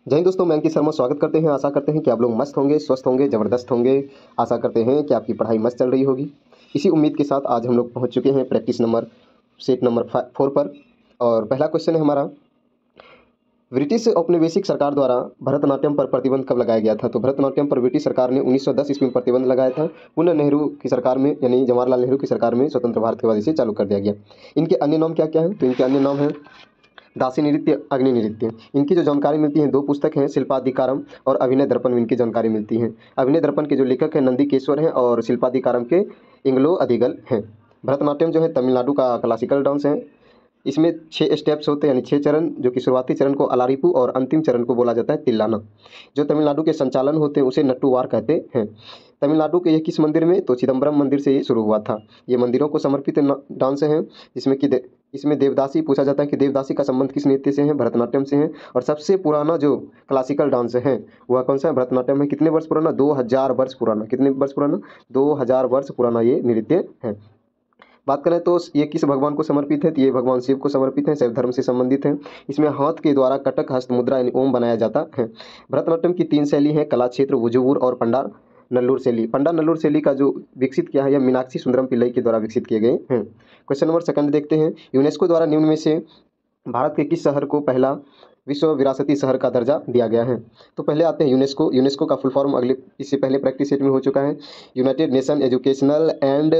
जय हिंद दोस्तों, मैं अंकित शर्मा स्वागत करते हैं। आशा करते हैं कि आप लोग मस्त होंगे, स्वस्थ होंगे, ज़बरदस्त होंगे। आशा करते हैं कि आपकी पढ़ाई मस्त चल रही होगी। इसी उम्मीद के साथ आज हम लोग पहुंच चुके हैं प्रैक्टिस नंबर सेट नंबर 4 पर। और पहला क्वेश्चन है हमारा, ब्रिटिश औपनिवेशिक सरकार द्वारा भरतनाट्यम पर प्रतिबंध कब लगाया गया था? तो भरतनाट्यम पर ब्रिटिश सरकार ने 1910 ईस्वी में प्रतिबंध लगाया था। पुनः नेहरू की सरकार में, यानी जवाहरलाल नेहरू की सरकार में स्वतंत्र भारत के बाद इसे चालू कर दिया गया। इनके अन्य नाम क्या क्या हैं? तो इनके अन्य नाम हैं दासी नृत्य, अग्नि नृत्य। इनकी जो जानकारी मिलती है, दो पुस्तक हैं, शिल्पाधिकारम और अभिनय दर्पण में इनकी जानकारी मिलती है। अभिनय दर्पण के जो लेखक हैं नंदीकेश्वर हैं और शिल्पाधिकारम के इंग्लो अधिगल हैं। भरतनाट्यम जो है तमिलनाडु का क्लासिकल डांस है। इसमें 6 स्टेप्स होते हैं, यानी 6 चरण, जो कि शुरुआती चरण को अलारिपू और अंतिम चरण को बोला जाता है तिल्लाना। जो तमिलनाडु के संचालन होते हैं उसे नट्टूवार कहते हैं। तमिलनाडु के ये किस मंदिर में? तो चिदम्बरम मंदिर से ये शुरू हुआ था। ये मंदिरों को समर्पित डांस है, जिसमें कि इसमें देवदासी पूछा जाता है कि देवदासी का संबंध किस नृत्य से है? भरतनाट्यम से है। और सबसे पुराना जो क्लासिकल डांस है वह कौन सा है? भरतनाट्यम है। कितने वर्ष पुराना? 2000 वर्ष पुराना। कितने वर्ष पुराना? 2000 वर्ष पुराना ये नृत्य है। बात करें तो ये किस भगवान को समर्पित है? तो ये भगवान शिव को समर्पित है, शैव धर्म से संबंधित है। इसमें हाथ के द्वारा कटक हस्त मुद्रा यानी ओम बनाया जाता है। भरतनाट्यम की 3 शैली है, कला क्षेत्र, वुजुवुर और पंडा नल्लूर शैली। पंडा नल्लूर शैली का जो विकसित किया है यह मीनाक्षी सुंदरम पिल्लई के द्वारा विकसित किए गए हैं। क्वेश्चन नंबर सेकंड देखते हैं, यूनेस्को द्वारा निम्न में से भारत के किस शहर को पहला विश्व विरासती शहर का दर्जा दिया गया है? तो पहले आते हैं यूनेस्को। यूनेस्को का फुल फॉर्म इससे पहले प्रैक्टिस सेट में हो चुका है, united nation educational and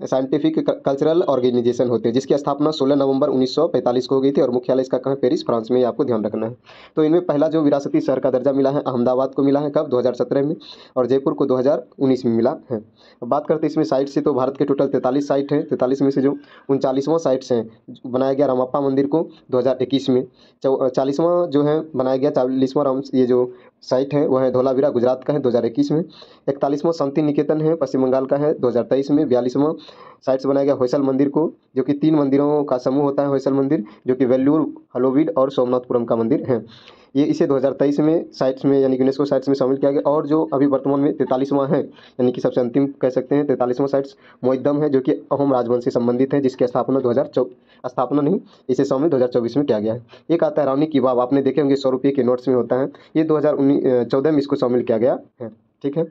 scientific cultural organisation होते हैं, जिसकी स्थापना 16 नवंबर 1945 को हो गई थी और मुख्यालय इसका कहाँ? पेरिस, फ्रांस में। आपको ध्यान रखना है। तो इनमें पहला जो विरासती शहर का दर्जा मिला है अहमदाबाद को मिला है। कब? 2017 में। और जयपुर को 2019 में मिला है। अब बात करते हैं इसमें साइट से, तो भारत के टोटल 43 साइट हैं। 43 में से जो 39वां साइट्स हैं, बनाया गया रामप्पा मंदिर को 2021 में। 40वां जो है बनाया गया, 40वां राम ये जो साइट है वह है धोलावीरा, गुजरात का है, 2021 में। 41वां शांति निकेतन है, पश्चिम बंगाल का है, 2023 में। 42वां साइट्स बनाया गया होयसल मंदिर को, जो कि 3 मंदिरों का समूह होता है होयसल मंदिर, जो कि वेल्लूर, हलोवीड और सोमनाथपुरम का मंदिर है। ये इसे 2023 में साइट्स में, यानी यूनेस्को साइट्स में शामिल किया गया। और जो अभी वर्तमान में 43वां है, यानी कि सबसे अंतिम कह सकते हैं, 43वां साइट्स मोइद्दम है, जो कि अहोम राजवंश से संबंधित है, जिसकी स्थापना नहीं, इसे शामिल 2024 में किया गया है। एक आता है रानी की वाव, आपने देखे होंगे 100 रुपये के नोट्स में होता है, ये 2014 में इसको शामिल किया गया है। ठीक है।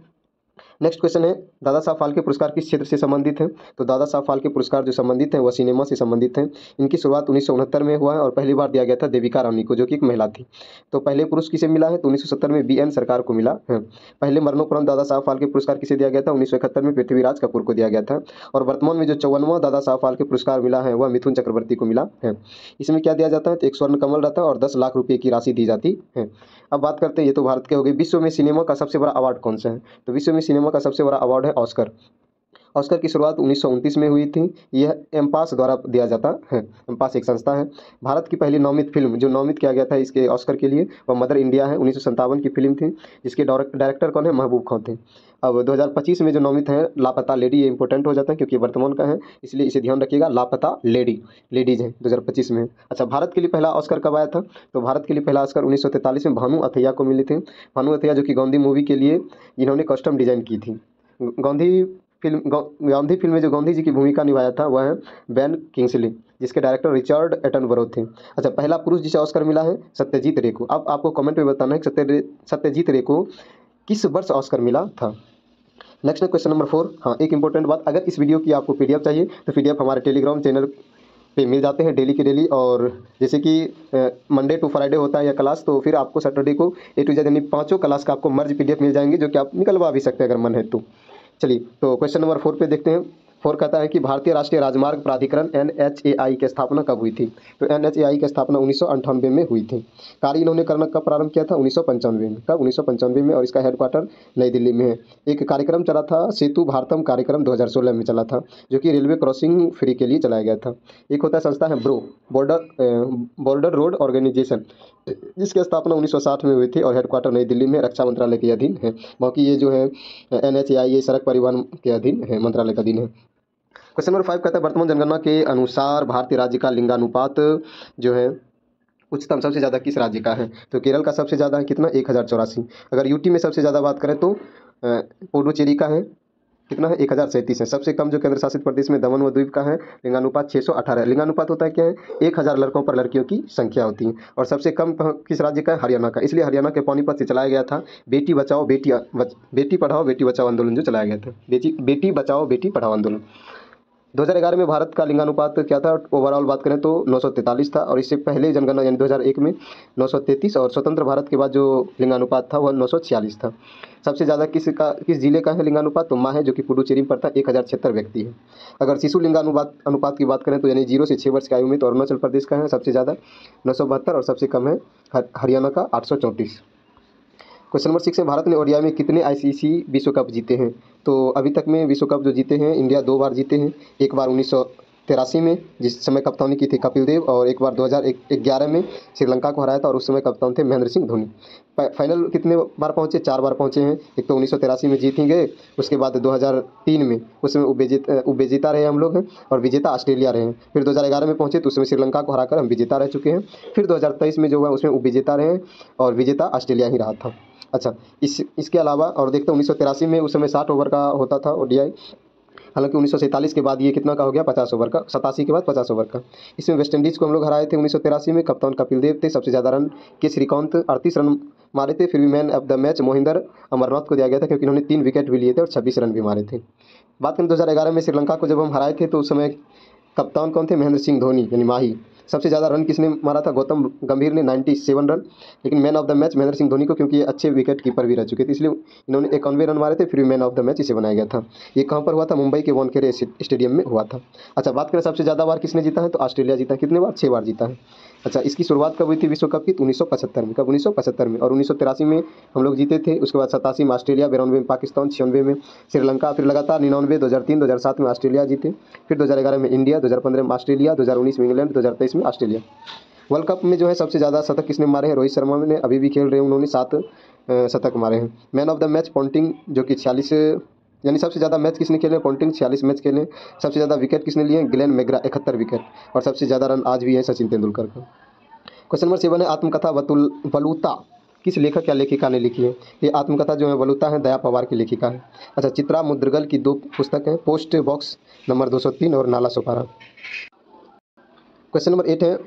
नेक्स्ट क्वेश्चन है, दादा साहब फाल्के पुरस्कार किस क्षेत्र से संबंधित है? तो दादा साहब फाल्के पुरस्कार जो संबंधित है वह सिनेमा से संबंधित है। इनकी शुरुआत 1969 में हुआ है और पहली बार दिया गया था देविका रानी को, जो कि एक महिला थी। तो पहले पुरुष किसे मिला है? तो 1970 में BN सरकार को मिला है। पहले मरणोपरांत दादा साहब फाल्के पुरस्कार किसे दिया गया था? 1971 में पृथ्वीराज कपूर को दिया गया था। और वर्तमान में जो 54वां दादा साहब फाल्के पुरस्कार मिला है वह मिथुन चक्रवर्ती को मिला है। इसमें क्या दिया जाता है? तो 1 स्वर्ण कमल रहता है और 10 लाख रुपये की राशि दी जाती है। अब बात करते हैं, ये तो भारत के हो गए, विश्व में सिनेमा का सबसे बड़ा अवार्ड कौन सा है? तो विश्व में सिनेमा का सबसे बड़ा अवार्ड है ऑस्कर। ऑस्कर की शुरुआत 1929 में हुई थी। यह एम्पास द्वारा दिया जाता है। एम्पास एक संस्था है। भारत की पहली नामित फिल्म जो नामित किया गया था इसके ऑस्कर के लिए वह मदर इंडिया है, 1957 की फिल्म थी, जिसके डायरेक्टर कौन है? महबूब खान थे। अब 2025 में जो नामित है लापता लेडी, ये इंपॉर्टेंट हो जाता है क्योंकि वर्तमान का है, इसलिए इसे ध्यान रखिएगा, लापता लेडीज है, 2025 में। अच्छा, भारत के लिए पहला ऑस्कर कब आया था? तो भारत के लिए पहला ऑस्कर 1943 में भानु अथैया को मिले थे। भानु अथैया जो कि गांधी मूवी के लिए इन्होंने कस्टम डिजाइन की थी। गांधी फिल्म में जो गांधी जी की भूमिका निभाया था वह है बेन किंग्सली, जिसके डायरेक्टर रिचर्ड एटनबरो थे। अच्छा, पहला पुरुष जिसे ऑस्कर मिला है सत्यजीत रे को। अब आपको कमेंट में बताना है कि सत्यजीत रे को किस वर्ष ऑस्कर मिला था। नेक्स्ट है क्वेश्चन नंबर 4। हाँ, एक इंपॉर्टेंट बात, अगर इस वीडियो की आपको PDF चाहिए तो PDF हमारे टेलीग्राम चैनल पे मिल जाते हैं डेली के डेली। और जैसे कि मंडे टू फ्राइडे होता है यह क्लास, तो फिर आपको सैटरडे को A to Z यानी 5 क्लास का आपको मर्ज PDF मिल जाएंगे, जो कि आप निकलवा भी सकते हैं अगर मन है तो। चलिए, तो क्वेश्चन नंबर 4 पे देखते हैं। 4 कहता है कि भारतीय राष्ट्रीय राजमार्ग प्राधिकरण NHAI की स्थापना कब हुई थी? तो NHAI की स्थापना 1998 में हुई थी। कार्य इन्होंने करना कब प्रारंभ किया था? 1995 में। कब? 1995 में। और इसका हेडक्वार्टर नई दिल्ली में है। एक कार्यक्रम चला था, सेतु भारतम कार्यक्रम 2016 में चला था, जो कि रेलवे क्रॉसिंग फ्री के लिए चलाया गया था। एक होता है संस्था है ब्रो, बॉर्डर रोड ऑर्गेनाइजेशन, जिसकी स्थापना 1960 में हुई थी और हेडक्वार्टर नई दिल्ली में, रक्षा मंत्रालय के अधीन है। बाकी ये जो है NHAI ये सड़क परिवहन के अधीन है, मंत्रालय का अधीन है। क्वेश्चन नंबर 5 कहता है, वर्तमान जनगणना के अनुसार भारतीय राज्य का लिंगानुपात जो है उच्चतम सबसे ज़्यादा किस राज्य का है? तो केरल का सबसे ज़्यादा है, कितना? 1084। अगर यूटी में सबसे ज़्यादा बात करें तो पुडुचेरी का है, कितना है 1037 है। सबसे कम जो केंद्र शासित प्रदेश में दमन व द्वीप का है, लिंगानुपात 618 है। लिंगानुपात होता है क्या है, 1000 लड़कों पर लड़कियों की संख्या होती है। और सबसे कम किस राज्य का है, हरियाणा का। इसलिए हरियाणा के पानीपत से चलाया गया था बेटी बचाओ बेटी पढ़ाओ बेटी बचाओ आंदोलन जो चलाया गया था, बेटी बचाओ बेटी पढ़ाओ आंदोलन। 2011 में भारत का लिंगानुपात क्या था, ओवरऑल बात करें तो 943 था। और इससे पहले जनगणना यानी 2001 में 933, और स्वतंत्र भारत के बाद जो लिंगानुपात था वह 946 था। सबसे ज़्यादा किस जिले का है लिंगानुपात, तो माह है जो कि पुडुचेरी में पड़ता है, 1076 व्यक्ति है। अगर शिशु लिंगानुपात की बात करें तो यानी 0 से 6 वर्ष की आयु में, तो अरुणाचल प्रदेश का है सबसे ज़्यादा 972, और सबसे कम है हरियाणा का 834। क्वेश्चन नंबर 6 है, भारत ने ओडिया में कितने आईसीसी विश्व कप जीते हैं। तो अभी तक में विश्व कप जो जीते हैं, इंडिया 2 बार जीते हैं। एक बार 1983 में जिस समय कप्तानी की थी कपिल देव, और एक बार 2011 में श्रीलंका को हराया था, और उस समय कप्तान थे महेंद्र सिंह धोनी। फाइनल कितने बार पहुंचे, 4 बार पहुंचे हैं। एक तो 1983 में जीत ही गए, उसके बाद 2003 में, उसमें उपविजेता रहे हम लोग हैं, और विजेता ऑस्ट्रेलिया रहे हैं। फिर 2011 में पहुंचे तो उसमें श्रीलंका को हराकर हम विजेता रह चुके हैं। फिर 2023 में जो हुआ उसमें उपविजेता रहे हैं, और विजेता ऑस्ट्रेलिया ही रहा था। अच्छा, इसके अलावा और देखते हैं 1983 में उस समय 60 ओवर का होता था ओडीआई। हालांकि 1947 के बाद ये कितना का हो गया, 50 ओवर का। 87 के बाद 50 ओवर का। इसमें वेस्ट इंडीज़ को हम लोग हराए थे 1983 में। कप्तान कपिल देव थे। सबसे ज़्यादा रन के श्रीकांत 38 रन मारे थे। फिर भी man of the match Mohinder Amarnath को दिया गया था, क्योंकि इन्होंने 3 विकेट भी लिए थे और 26 रन भी मारे थे। बात करें 2011 में श्रीलंका को जब हम हराए थे, तो उस समय कप्तान कौन थे, महेंद्र सिंह धोनी यानी माही। सबसे ज़्यादा रन किसने मारा था, गौतम गंभीर ने 97 रन। लेकिन man of the match Mahendra Singh Dhoni को, क्योंकि ये अच्छे विकेट कीपर भी रह चुके थे, इसलिए इन्होंने 91 रन मारे थे। फिर मैन ऑफ द मैच इसे बनाया गया था। ये कहाँ पर हुआ था, मुंबई के वानखेड़े स्टेडियम में हुआ था। अच्छा, बात करें सबसे ज़्यादा बार किसने जीता है, तो ऑस्ट्रेलिया जीता है। कितने बार, 6 बार जीता है। अच्छा, इसकी शुरुआत कब हुई थी विश्व कप की, 1975 में। कब, 1975 में। और 1983 में हम लोग जीते थे। उसके बाद 87 में ऑस्ट्रेलिया, 92 में पाकिस्तान, 96 में श्रीलंका, फिर लगातार 99, 2003, 2007 में ऑस्ट्रेलिया जीते। फिर 2011 में इंडिया, 2015 में ऑस्ट्रेलिया, 2019 में इंग्लैंड, 2023 में ऑस्ट्रेलिया। वर्ल्ड कप में जो है सबसे ज़्यादा शतक किसने मारे हैं, रोहित शर्मा ने। अभी भी खेल रहे हैं, उन्होंने 7 शतक मारे हैं। Man of the match Ponting, जो कि 46, यानी सबसे ज़्यादा मैच किसने खेले, पोंटिंग 46 मैच खेले। सबसे ज़्यादा विकेट किसने लिए, ग्लेन मैग्रा 71 विकेट। और सबसे ज़्यादा रन आज भी है सचिन तेंदुलकर का। क्वेश्चन नंबर 7 है, आत्मकथा बलूता किस लेखक या लेखिका ने लिखी है। ये आत्मकथा जो है बलूता है, दया पवार की लेखिका है। अच्छा, चित्रा मुद्रगल की 2 पुस्तक हैं, पोस्ट बॉक्स नंबर 203 और नाला सुपारा। क्वेश्चन नंबर 8 है,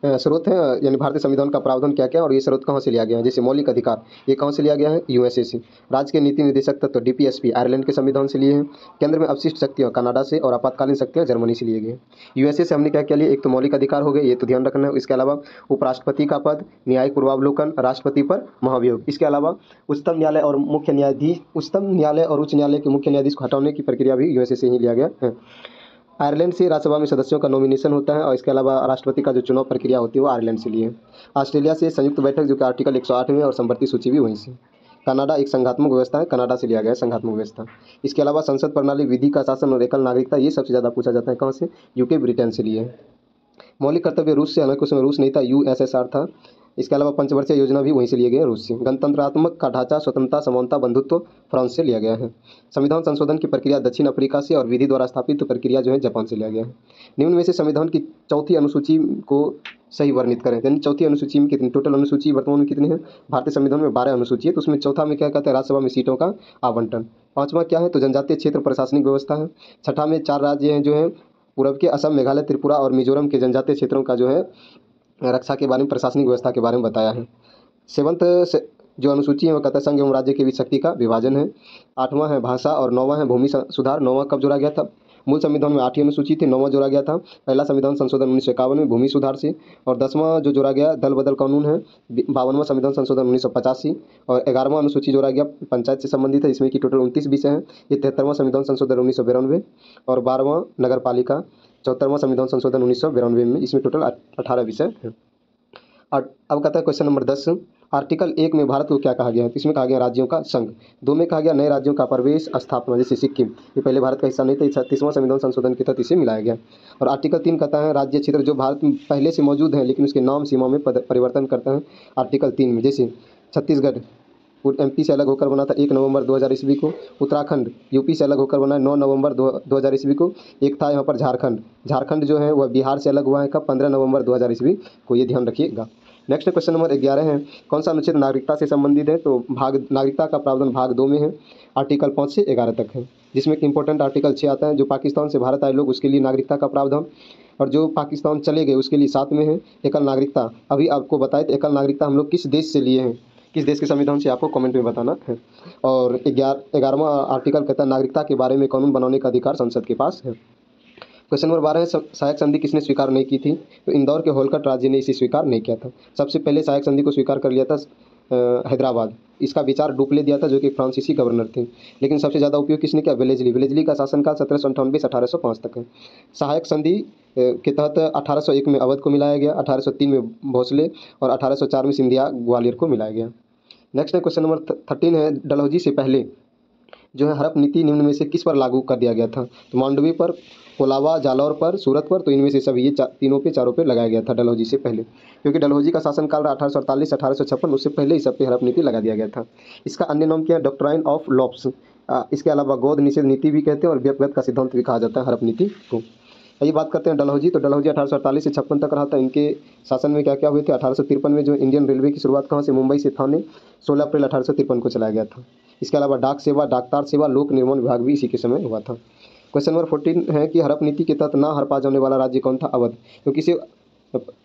स्रोत है यानी भारतीय संविधान का प्रावधान क्या क्या, और ये स्रोत कहाँ से लिया गया है। जैसे मौलिक अधिकार, ये कहाँ से लिया गया है, यूएसए से। राज्य के नीति निर्देशक तत्व डीपीएसपी आयरलैंड के संविधान से लिए हैं। केंद्र में अवशिष्ट शक्तियाँ कनाडा से, और आपातकालीन शक्तियाँ जर्मनी से लिए गए। यूएसए से हमने क्या क्या लिया, एक तो मौलिक अधिकार हो गए, ये तो ध्यान रखना है। इसके अलावा उपराष्ट्रपति का पद, न्यायिक पूर्वावलोकन, राष्ट्रपति पर महाभियोग। इसके अलावा उच्चतम न्यायालय और उच्च न्यायालय के मुख्य न्यायाधीश को हटाने की प्रक्रिया भी यूएसए से ही लिया गया है। आयरलैंड से राज्यसभा में सदस्यों का नॉमिनेशन होता है, और इसके अलावा राष्ट्रपति का जो चुनाव प्रक्रिया होती है वो आयरलैंड से लिए है। ऑस्ट्रेलिया से संयुक्त बैठक, जो कि आर्टिकल 108 में, और संवर्ती सूची भी वहीं से। कनाडा एक संघात्मक व्यवस्था है, कनाडा से लिया गया है संघात्मक व्यवस्था। इसके अलावा संसद प्रणाली, विधि का शासन और एकल नागरिकता, ये सबसे ज़्यादा पूछा जाता है कहाँ से, यूके ब्रिटेन से लिए है। मौलिक कर्तव्य रूस से, हालांकि उसमें रूस नहीं था, यूएसएसआर था। इसके अलावा पंचवर्षीय योजना भी वहीं से लिए गए रूस से। गणतंत्रात्मक का ढांचा, स्वतंत्रता, समानता, बंधुत्व फ्रांस से लिया गया है। संविधान संशोधन की प्रक्रिया दक्षिण अफ्रीका से, और विधि द्वारा स्थापित प्रक्रिया जो है जापान से लिया गया है। निम्न में से संविधान की चौथी अनुसूची को सही वर्णित करें। यानी चौथी अनुसूची में कितनी, टोटल अनुसूची वर्तमान में कितनी है, भारतीय संविधान में 12 अनुसूची है, तो उसमें चौथा में क्या कहते हैं, राज्यसभा में सीटों का आवंटन। 5वां क्या है, तो जनजातीय क्षेत्र प्रशासनिक व्यवस्था है। 6ठा में 4 राज्य हैं जो है पूर्व के, असम, मेघालय, त्रिपुरा और मिजोरम के जनजातीय क्षेत्रों का जो है रक्षा के बारे में, प्रशासनिक व्यवस्था के बारे में बताया है। 7th जो अनुसूची है वो कहता है संघ एवं राज्य के बीच शक्ति का विभाजन है। 8वां है भाषा, और 9वां है भूमि सुधार। 9वां कब जोड़ा गया था, मूल संविधान में 8 ही अनुसूची थी, 9वां जोड़ा गया था पहला संविधान संशोधन 1951 में भूमि सुधार से। और 10वां जो जोड़ा गया दल बदल कानून है, 52वां संविधान संशोधन 1985। और 11वां अनुसूची जोड़ा गया पंचायत से संबंधित है, इसमें की टोटल 29 विषय हैं। ये 73वां संविधान संशोधन 1992। और 12वां नगर पालिका, 74वां संविधान संशोधन 1992 में, इसमें टोटल 18 विषय हैं। अब कहता है क्वेश्चन नंबर 10, आर्टिकल 1 में भारत को क्या कहा गया है। इसमें कहा गया राज्यों का संघ। 2 में कहा गया नए राज्यों का प्रवेश स्थापना, जैसे सिक्किम, ये पहले भारत का हिस्सा नहीं था, 36वां संविधान संशोधन के तहत इसे मिलाया गया। और आर्टिकल 3 कहता है राज्य क्षेत्र जो भारत में पहले से मौजूद है लेकिन उसके नाम सीमा में परिवर्तन करता है। आर्टिकल 3 में जैसे छत्तीसगढ़ एमपी से अलग होकर बना था 1 नवंबर 2000 ईस्वी को। उत्तराखंड यूपी से अलग होकर बना है 9 नवंबर 2000 ईस्वी को। एक था यहाँ पर झारखंड जो है वह बिहार से अलग हुआ है कब, 15 नवंबर 2000 ईस्वी को, ये ध्यान रखिएगा। नेक्स्ट क्वेश्चन नंबर 11 है, कौन सा अनुच्छेद नागरिकता से संबंधित है? तो भाग नागरिकता का प्रावधान भाग 2 में है, आर्टिकल 5 से 11 तक है, जिसमें कि इंपॉर्टेंट आर्टिकल 6 आता है, जो पाकिस्तान से भारत आए लोग उसके लिए नागरिकता का प्रावधान, और जो पाकिस्तान चले गए उसके लिए 7 में है एकल नागरिकता। अभी आपको बताए तो एकल नागरिकता हम लोग किस देश से लिए हैं, किस देश के संविधान से, आपको कमेंट में बताना है। और 11वां आर्टिकल कहता है नागरिकता के बारे में कानून बनाने का अधिकार संसद के पास है। क्वेश्चन नंबर 12 है, सहायक संधि किसने स्वीकार नहीं की थी? तो इंदौर के होलकर राज्य ने इसे स्वीकार नहीं किया था। सबसे पहले सहायक संधि को स्वीकार कर लिया था हैदराबाद। इसका विचार डुप्ले दिया था, जो कि फ्रांसीसी गवर्नर थे। लेकिन सबसे ज़्यादा उपयोग किसने किया? वेलेज़ली का शासनकाल 1798 से 1805 तक है। सहायक संधि के तहत 1801 में अवध को मिलाया गया, 1803 में भोसले और 1804 में सिंधिया ग्वालियर को मिलाया गया। नेक्स्ट है क्वेश्चन नंबर 13 है, डलहौजी से पहले जो है हड़प नीति निम्न में से किस पर लागू कर दिया गया था? तो मांडवी पर, कोलाबा, जालौर पर, सूरत पर। तो इनमें से सभी ये तीनों पे, चारों पे लगाया गया था डलहौजी से पहले, क्योंकि डलहौजी का शासनकाल 1848 से 1856, उससे पहले ही सब पे हड़प नीति लगा दिया गया था। इसका अन्य नाम क्या है? Doctrine of lapse. इसके अलावा गोद निषेध नीति भी कहते हैं और व्यक्तिगत का सिद्धांत भी कहा जाता है हड़प नीति को। ये बात करते हैं डलहौजी। तो डलहौजी 1848 से 56 तक रहा था। इनके शासन में क्या क्या हुए थे? 1853 में जो इंडियन रेलवे की शुरुआत कहाँ से? मुंबई से थाने, 16 अप्रैल 1853 को चलाया गया था। इसके अलावा डाक सेवा, डाकतार सेवा, लोक निर्माण विभाग भी इसी के समय हुआ था। क्वेश्चन नंबर 14 है कि हड़प नीति के तहत ना हड़पा जाने वाला राज्य कौन था? अवध, क्योंकि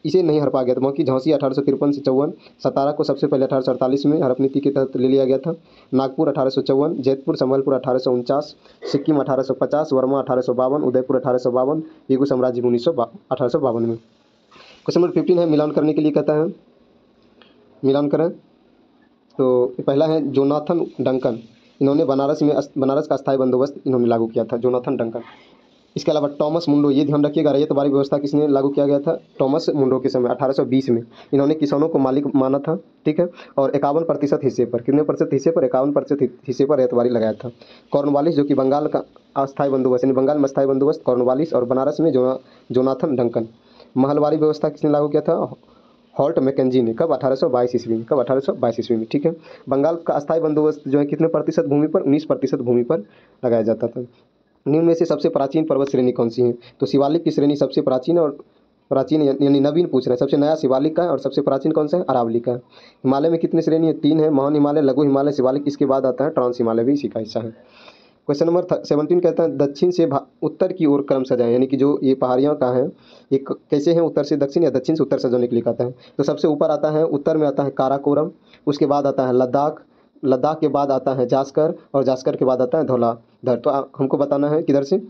इसे नहीं हड़पा गया था। बाकी झांसी 1853 से 54, सतारा को सबसे पहले 1848 में हड़प नीति के तहत ले लिया गया था, नागपुर 1854, जैतपुर संबलपुर 1849, सिक्किम 1850, वर्मा 1852, उदयपुर 1852, बेगू साम्राज्य 1852 में। क्वेश्चन नंबर 15 है, मिलान करने के लिए कहता है, मिलान करें। तो पहला है जोनाथन डंकन, इन्होंने बनारस का स्थायी बंदोबस्त इन्होंने लागू किया था, जोनाथन डंकन। इसके अलावा टॉमस मुंडो, ये ध्यान रखिएगा, रैयतवारी व्यवस्था किसने लागू किया गया था? टॉमस मुंडो के समय 1820 में। इन्होंने किसानों को मालिक माना था, ठीक है, और 51% हिस्से पर, कितने प्रतिशत हिस्से पर? 51% हिस्से पर रैयतवारी लगाया था। कॉर्नवालिस, जो कि बंगाल का अस्थायी बंदोबस्त, यानी बंगाल में अस्थायी बंदोबस्त कॉर्नवालिस, और बनारस में जोनाथन डंकन। महलवारी व्यवस्था किसने लागू किया था? हॉल्ट मैकेंजी ने। कब? 1822 ईस्वी में। कब? 1822 ईस्वी में, ठीक है। बंगाल का अस्थायी बंदोबस्त जो है कितने प्रतिशत भूमि पर? 19% भूमि पर लगाया जाता था। निम्न में से सबसे प्राचीन पर्वत श्रेणी कौन सी है? तो शिवालिक की श्रेणी सबसे प्राचीन, और प्राचीन यानी नवीन पूछ रहे हैं, सबसे नया शिवालिक का है, और सबसे प्राचीन कौन सा है? अरावली का है। हिमालय में कितनी श्रेणी है? 3 है, महान हिमालय, लघु हिमालय, शिवालिक। इसके बाद आता है ट्रांस हिमालय, भी इसी का हिस्सा है। क्वेश्चन नंबर 17 कहता है दक्षिण से उत्तर की ओर क्रम सजाएं, यानी कि जो ये पहाड़ियाँ का है ये कैसे हैं? उत्तर से दक्षिण या दक्षिण से उत्तर सजाने के लिए कहता है। तो सबसे ऊपर आता है, उत्तर में आता है काराकोरम, उसके बाद आता है लद्दाख, लद्दाख के बाद आता है जास्कर, और जास्कर के बाद आता है धौलाधर। तो हमको बताना है किधर से?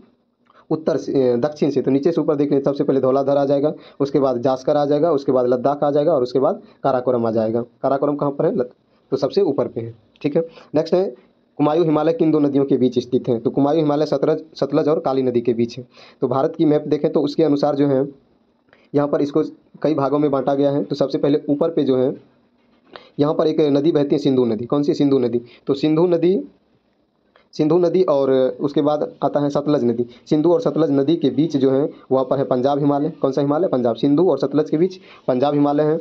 उत्तर से, दक्षिण से। तो नीचे से ऊपर देखें, सबसे पहले धौलाधर आ जाएगा, उसके बाद जास्कर आ जाएगा, उसके बाद लद्दाख आ जाएगा, और उसके बाद काराकोरम आ जाएगा। काराकोरम कहाँ पर है? तो सबसे ऊपर पे है, ठीक है। नेक्स्ट है, कुमायूं हिमालय किन दो नदियों के बीच स्थित है? तो कुमायूं हिमालय सतलज और काली नदी के बीच है। तो भारत की मैप देखें तो उसके अनुसार जो है यहाँ पर इसको कई भागों में बांटा गया है। तो सबसे पहले ऊपर पे जो है यहाँ पर एक नदी बहती है, सिंधु नदी। कौन सी? सिंधु नदी। तो सिंधु नदी और उसके बाद आता है सतलज नदी। सिंधु और सतलज नदी के बीच जो है वहाँ पर है पंजाब हिमालय। कौन सा हिमालय? पंजाब। सिंधु और सतलज के बीच पंजाब हिमालय है।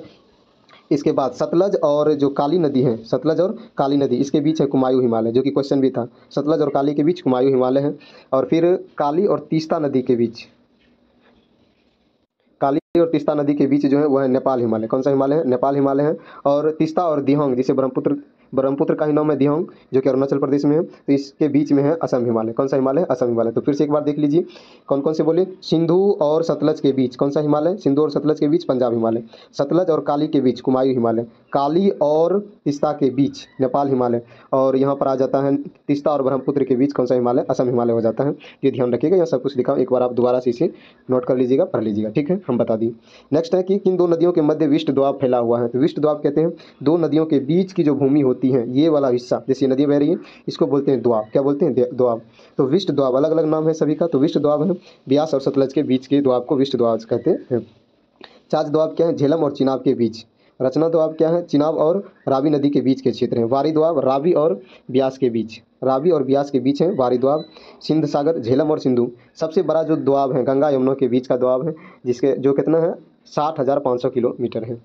इसके बाद सतलज और जो काली नदी है, सतलज और काली नदी, इसके बीच है कुमायूं हिमालय, जो कि क्वेश्चन भी था। सतलज और काली के बीच कुमायूं हिमालय है। और फिर काली और तीस्ता नदी के बीच, काली और तीस्ता नदी के बीच जो है वह है नेपाल हिमालय। कौन सा हिमालय है? नेपाल हिमालय है। और तीस्ता और दिहोंग, जिसे ब्रह्मपुत्र का ही नाम है दिहोंग, जो कि अरुणाचल प्रदेश में है, तो इसके बीच में है असम हिमालय। कौन सा हिमालय है? असम हिमालय। तो फिर से एक बार देख लीजिए कौन कौन से बोले। सिंधु और सतलज के बीच कौन सा हिमालय? सिंधु और सतलज के बीच पंजाब हिमालय। सतलज और काली के बीच कुमायूं हिमालय। काली और तीस्ता के बीच नेपाल हिमालय। और यहाँ पर आ जाता है तीस्ता और ब्रह्मपुत्र के बीच कौन सा हिमालय? असम हिमालय हो जाता है। ये ध्यान रखिएगा, यहाँ सब कुछ लिखा, एक बार आप दोबारा से इसे नोट कर लीजिएगा, पढ़ लीजिएगा, ठीक है। हम बता दिए। नेक्स्ट है कि किन दो नदियों के मध्य विष्ट द्वाब फैला हुआ है? तो विष्ट द्वाब कहते हैं दो नदियों के बीच की जो भूमि होती है, ये वाला हिस्सा, जैसे ये नदी बह रही है, इसको बोलते हैं द्वाब। क्या बोलते हैं? द्वाब। तो विष्ट द्वाब, अलग अलग नाम है सभी का। तो विष्ट द्वाब है, ब्यास और सतलज के बीच के द्वाब को विष्ट द्वाब कहते हैं। चाच द्वाब क्या है? झेलम और चिनाब के बीच। रचना द्वाब क्या है? चिनाब और रावी नदी के बीच के क्षेत्र हैं। वारी द्वाब रावी और ब्यास के बीच, रावी और ब्यास के बीच है वारी द्वाब। सिंध सागर, झेलम और सिंधु। सबसे बड़ा जो द्वाब है गंगा यमुना के बीच का द्वाब है, जिसके जो कितना है 60,500 किलोमीटर है।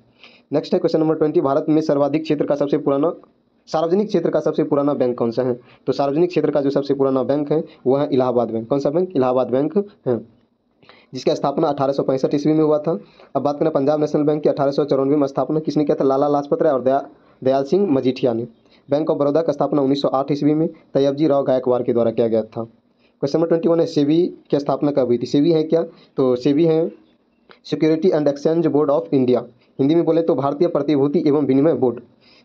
नेक्स्ट है क्वेश्चन नंबर 20, भारत में सर्वाधिक क्षेत्र का सबसे पुराना सार्वजनिक क्षेत्र का सबसे पुराना बैंक कौन सा है? तो सार्वजनिक क्षेत्र का जो सबसे पुराना बैंक है वह है इलाहाबाद बैंक। कौन सा बैंक? इलाहाबाद बैंक है। जिसकी स्थापना 1865 ईस्वी में हुआ था। अब बात करें पंजाब नेशनल बैंक की 1894 में स्थापना किसने किया था? लाला लाजपत राय और दयाल सिंह मजीठिया ने। बैंक ऑफ बड़ौदा का स्थापना 1908 ईस्वी में तैयबजी राव गायकवाड़ के द्वारा किया गया था। क्वेश्चन नंबर 21 है, सेबी की स्थापना कब हुई थी? सेबी है क्या? तो सेबी है security and exchange board of India, Hindi में बोले तो भारतीय प्रतिभूति एवं विनिमय बोर्ड,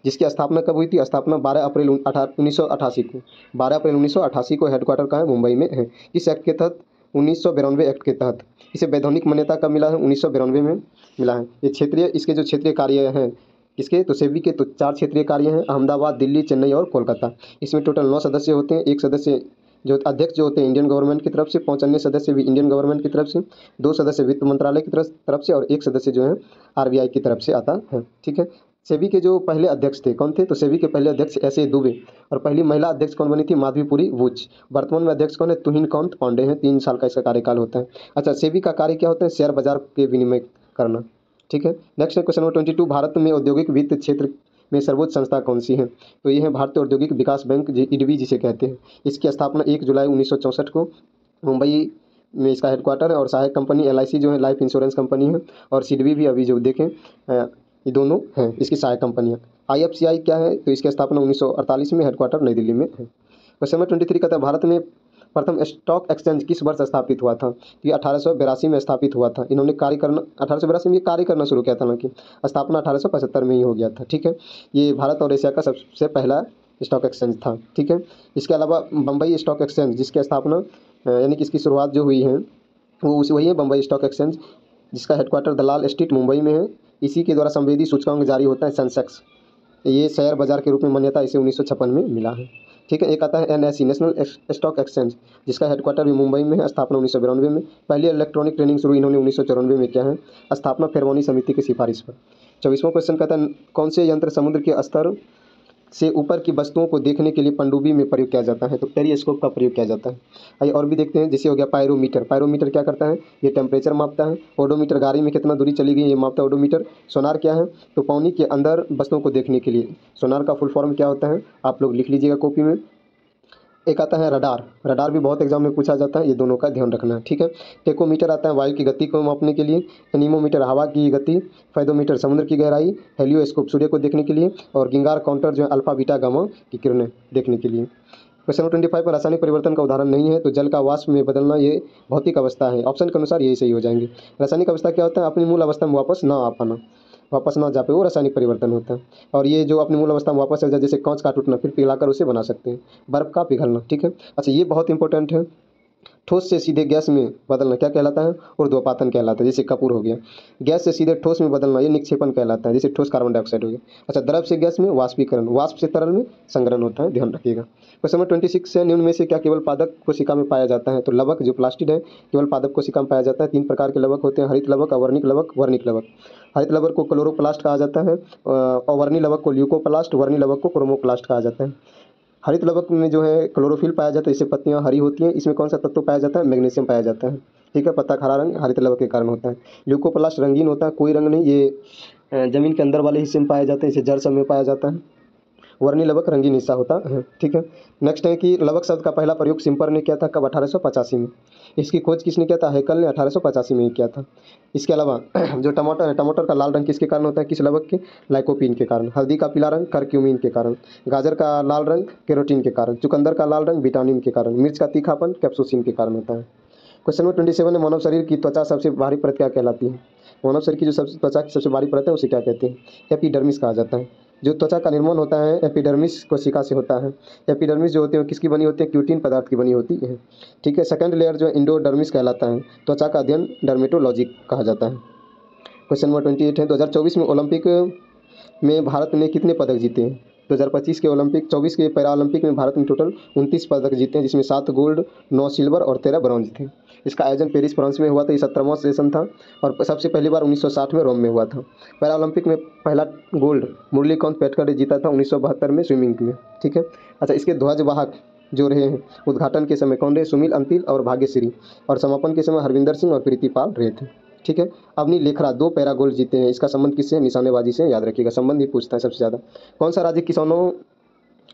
जिसकी स्थापना कब हुई थी? स्थापना 12 अप्रैल 1988 को। 12 अप्रैल 1988 को। हेडक्वार्टर कहाँ है? मुंबई में है। किस एक्ट के तहत? 1992 एक्ट के तहत। इसे वैधानिक मान्यता कब मिला है? 1992 में मिला है। ये क्षेत्रीय, इसके जो क्षेत्रीय कार्य हैं किसके? तो सेबी के तो 4 क्षेत्रीय कार्य हैं, अहमदाबाद, दिल्ली, चेन्नई और कोलकाता। इसमें टोटल 9 सदस्य होते हैं। एक सदस्य जो अध्यक्ष जो होते हैं इंडियन गवर्नमेंट की तरफ से, 5 अन्य सदस्य भी इंडियन गवर्नमेंट की तरफ से, 2 सदस्य वित्त मंत्रालय की तरफ से और 1 सदस्य जो है आरबीआई की तरफ से आता है। ठीक है। सेबी के जो पहले अध्यक्ष थे कौन थे? तो सेबी के पहले अध्यक्ष एस ए दुबे और पहली महिला अध्यक्ष कौन बनी थी? माधवीपुरी वुच। वर्तमान में अध्यक्ष कौन है? तुहिन कांत पांडे हैं। 3 साल का इसका कार्यकाल होता है। अच्छा, सेबी का कार्य क्या होता है? शेयर बाजार के विनिमय करना। ठीक है। नेक्स्ट है क्वेश्चन नंबर 22, भारत में औद्योगिक वित्त क्षेत्र में सर्वोच्च संस्था कौन सी है? तो ये है भारतीय औद्योगिक विकास बैंक, ईडबी जिसे कहते हैं। इसकी स्थापना 1 जुलाई 1964 को मुंबई में इसका हेडक्वार्टर है और सहायक कंपनी एलआईसी जो है लाइफ इंश्योरेंस कंपनी है और सिडबी भी अभी जो देखें ये दोनों हैं इसकी सहायक कंपनियां। आईएफसीआई क्या है? तो इसकी स्थापना 1948 में, हेडक्वार्टर नई दिल्ली में है। क्वेश्चन नंबर 23 कहता है भारत में प्रथम स्टॉक एक्सचेंज किस वर्ष स्थापित हुआ था? तो ये 1882 में स्थापित हुआ था। इन्होंने कार्य करना 1882 में ये कार्य करना शुरू किया था, हालांकि स्थापना 1875 में ही हो गया था। ठीक है। ये भारत और एशिया का सबसे पहला स्टॉक एक्सचेंज था। ठीक है। इसके अलावा बम्बई स्टॉक एक्सचेंज जिसकी स्थापना यानी कि इसकी शुरुआत जो हुई है वो वही है बम्बई स्टॉक एक्सचेंज, जिसका हेडक्वार्टर दलाल स्ट्रीट मुंबई में है। इसी के द्वारा संवेदी सूचकांक जारी होता है सेंसेक्स। ये शेयर बाजार के रूप में मान्यता इसे 1956 में मिला है। ठीक है। एक आता है एनएसई नेशनल स्टॉक एक्सचेंज, जिसका हेडक्वार्टर भी मुंबई में है। स्थापना 1992 में। पहली इलेक्ट्रॉनिक ट्रेडिंग शुरू इन्होंने 1994 में किया है। स्थापना फिरमौनी समिति की सिफारिश पर। 24वां क्वेश्चन कहता है कौन से यंत्र समुद्र के स्तर से ऊपर की वस्तुओं को देखने के लिए पनडुब्बी में प्रयोग किया जाता है? तो पेरिस्कोप का प्रयोग किया जाता है। आइए और भी देखते हैं। जैसे हो गया पायरोमीटर। पायरोमीटर क्या करता है? ये टेम्परेचर मापता है। ओडोमीटर गाड़ी में कितना दूरी चली गई ये मापता है ओडोमीटर। सोनार क्या है? तो पानी के अंदर वस्तुओं को देखने के लिए। सोनार का फुल फॉर्म क्या होता है? आप लोग लिख लीजिएगा कॉपी में। एक आता है रडार। रडार भी बहुत एग्जाम में पूछा जाता है, ये दोनों का ध्यान रखना है। ठीक है। टेकोमीटर आता है वायु की गति को मापने के लिए। एनीमोमीटर हवा की गति। फाइदोमीटर समुद्र की गहराई। हेलियोस्कोप सूर्य को देखने के लिए और गिंगार काउंटर जो है अल्फा बीटा गामा की किरणें देखने के लिए। क्वेश्चन नंबर 25 पर रासायनिक परिवर्तन का उदाहरण नहीं है, तो जल का वाष्प में बदलना ये भौतिक अवस्था है। ऑप्शन के अनुसार यही सही हो जाएंगे। रासायनिक अवस्था क्या होता है? अपनी मूल अवस्था में वापस ना आ पाना, वापस ना जा पाए, वो रासायनिक परिवर्तन होता है। और ये जो अपनी मूल अवस्था में वापस आ जाए, जैसे कांच का टूटना, फिर पिघलाकर उसे बना सकते हैं। बर्फ का पिघलना। ठीक है। अच्छा, ये बहुत इंपॉर्टेंट है। ठोस से सीधे गैस में बदलना क्या कहलाता है? ऊर्ध्वपातन कहलाता है, जैसे कपूर हो गया। गैस से सीधे ठोस में बदलना ये निक्षेपण कहलाता है, जैसे ठोस कार्बन डाइऑक्साइड हो गया। अच्छा, द्रव से गैस में वाष्पीकरण, वाष्प से तरल में संग्रहण होता है, ध्यान रखिएगा। क्वेश्चन नंबर 26 है निम्न में से क्या केवल पादप कोशिका में पाया जाता है? तो लवक जो प्लास्टिड है केवल पादप कोशिका में पाया जाता है। 3 प्रकार के लवक होते हैं, हरित लवक, अवर्णिक लवक, वर्णिक लवक। हरित लवक को क्लोरोप्लास्ट कहा जाता है, अवर्णिक लवक को ल्यूकोप्लास्ट, वर्णिक लवक को क्रोमोप्लास्ट कहा जाता है। हरित लवक में जो है क्लोरोफिल पाया जाता है, इससे पत्तियां हरी होती हैं। इसमें कौन सा तत्व पाया जाता है? मैग्नीशियम पाया जाता है। ठीक है। पत्ता का हरा रंग हरित लवक के कारण होता है। ल्यूकोप्लास्ट रंगीन होता है, कोई रंग नहीं, ये जमीन के अंदर वाले हिस्से में पाए जाते हैं, इसे जड़ सब में पाया जाता है। वर्णी लवक रंगीन हिस्सा होता है। ठीक है। नेक्स्ट है कि लवक शब्द का पहला प्रयोग सिम्पर ने किया था, कब? 1885 में। इसकी खोज किसने किया था? हैकल ने 1885 में ही किया था। इसके अलावा जो टमाटर है, टमाटर का लाल रंग किसके कारण होता है? किस लवक के? लाइकोपीन के कारण। हल्दी का पीला रंग करक्यूमिन के कारण। गाजर का लाल रंग केरोटीन के कारण। चुकंदर का लाल रंग विटामिन के कारण। मिर्च का तीखापन कैप्सोसिन के कारण होता है। क्वेश्चन नंबर 27 है मानव शरीर की त्वचा सबसे भारी परत क्या कहलाती है? मानव शरीर की जो त्वचा की सबसे भारी परत है उसे क्या कहते हैं? एपिडर्मिस कहा जाता है। जो त्वचा का निर्माण होता है एपिडर्मिस कोशिका से होता है। एपिडर्मिस जो होती है किसकी बनी होती है? क्यूटिन पदार्थ की बनी होती है। ठीक है। सेकंड लेयर जो इंडोडर्मिस कहलाता है। त्वचा का अध्ययन डर्मेटोलॉजी कहा जाता है। क्वेश्चन नंबर 28 है 2024 में ओलंपिक में भारत ने कितने पदक जीते हैं? 2025 के ओलंपिक 24 के पैरा ओलंपिक में भारत ने टोटल 29 पदक जीते हैं, जिसमें 7 गोल्ड, 9 सिल्वर और 13 ब्रॉन्ज थे। इसका आयोजन पेरिस फ्रांस में हुआ था। ये 17वां सेशन था और सबसे पहली बार 1960 में रोम में हुआ था। पैरा ओलंपिक में पहला गोल्ड मुरलीकांत पेटकर ने जीता था 1972 में स्विमिंग में। ठीक है। अच्छा, इसके ध्वजवाहक जो रहे हैं उद्घाटन के समय कौन रहे? सुनील अंतिल और भाग्यश्री, और समापन के समय हरविंदर सिंह और प्रीति पाल रहे थे। ठीक है। अवनी लेखरा 2 पैरा गोल्ड जीते हैं। इसका संबंध किससे? निशानेबाजी से, याद रखिएगा, संबंध ही पूछता है सबसे ज़्यादा। कौन सा राज्य किसानों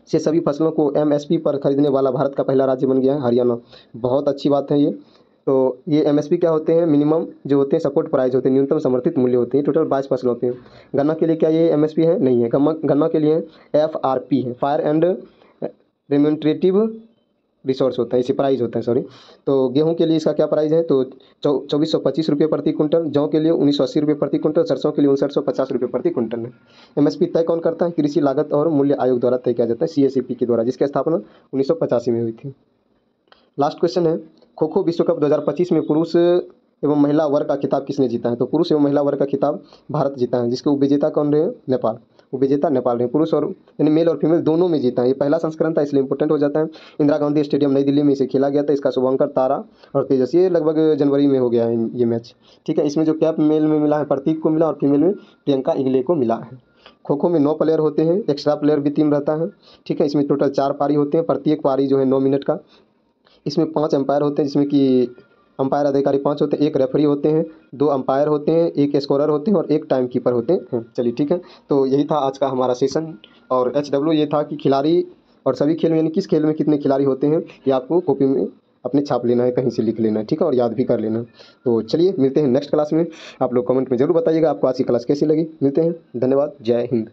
से सभी फसलों को एमएसपी पर खरीदने वाला भारत का पहला राज्य बन गया है? हरियाणा। बहुत अच्छी बात है ये। तो ये एमएसपी क्या होते हैं, मिनिमम जो होते हैं सपोर्ट प्राइस होते हैं, न्यूनतम समर्थित मूल्य होते हैं। टोटल 22 फसल होते हैं। गन्ना के लिए क्या ये एमएसपी है? नहीं है। गन्ना के लिए एफआरपी है, फायर एंड रेम्यूनरेटिव रिसोर्स होता है, इसे प्राइस होता है, सॉरी। तो गेहूं के लिए इसका क्या प्राइस है? तो 2425 रुपये प्रति कुंटल, जौ के लिए 1980 रुपये प्रति कुंटल, सरसों के लिए 5950 रुपये प्रति कुंटल है। एमएसपी तय कौन करता है? कृषि लागत और मूल्य आयोग द्वारा तय किया जाता है, सीएसपी के द्वारा, जिसकी स्थापना 1985 में हुई थी। लास्ट क्वेश्चन है, खो खो विश्व कप 2025 में पुरुष एवं महिला वर्ग का खिताब किसने जीता है? तो पुरुष एवं महिला वर्ग का खिताब भारत जीता है, जिसके उपविजेता कौन रहे? नेपाल। उपविजेता नेपाल रहे। पुरुष और यानी मेल और फीमेल दोनों में जीता है। ये पहला संस्करण था, इसलिए इंपॉर्टेंट हो जाता है। इंदिरा गांधी स्टेडियम नई दिल्ली में इसे खेला गया था। इसका शुभंकर, तारा और तेजस, ये लगभग जनवरी में हो गया है ये मैच। ठीक है, इसमें जो कैप मेल में मिला है प्रतीक को मिला और फीमेल में प्रियंका इंगले को मिला है। खो खो में 9 प्लेयर होते हैं, एक्स्ट्रा प्लेयर भी 3 रहता है। ठीक है, इसमें टोटल 4 पारी होते हैं, प्रत्येक पारी जो है 9 मिनट का। इसमें 5 एम्पायर होते हैं, जिसमें कि अंपायर अधिकारी 5 होते हैं, 1 रेफरी होते हैं, 2 अंपायर होते हैं, 1 स्कोरर होते हैं और 1 टाइम कीपर होते हैं। चलिए ठीक है, तो यही था आज का हमारा सेशन। और एचडब्ल्यू ये था कि खिलाड़ी और सभी खेल में यानी किस खेल में कितने खिलाड़ी होते हैं, ये आपको कॉपी में अपने छाप लेना है, कहीं से लिख लेना है। ठीक है, और याद भी कर लेना है। तो चलिए मिलते हैं नेक्स्ट क्लास में। आप लोग कमेंट में ज़रूर बताइएगा आपको आज की क्लास कैसी लगी। मिलते हैं, धन्यवाद, जय हिंद।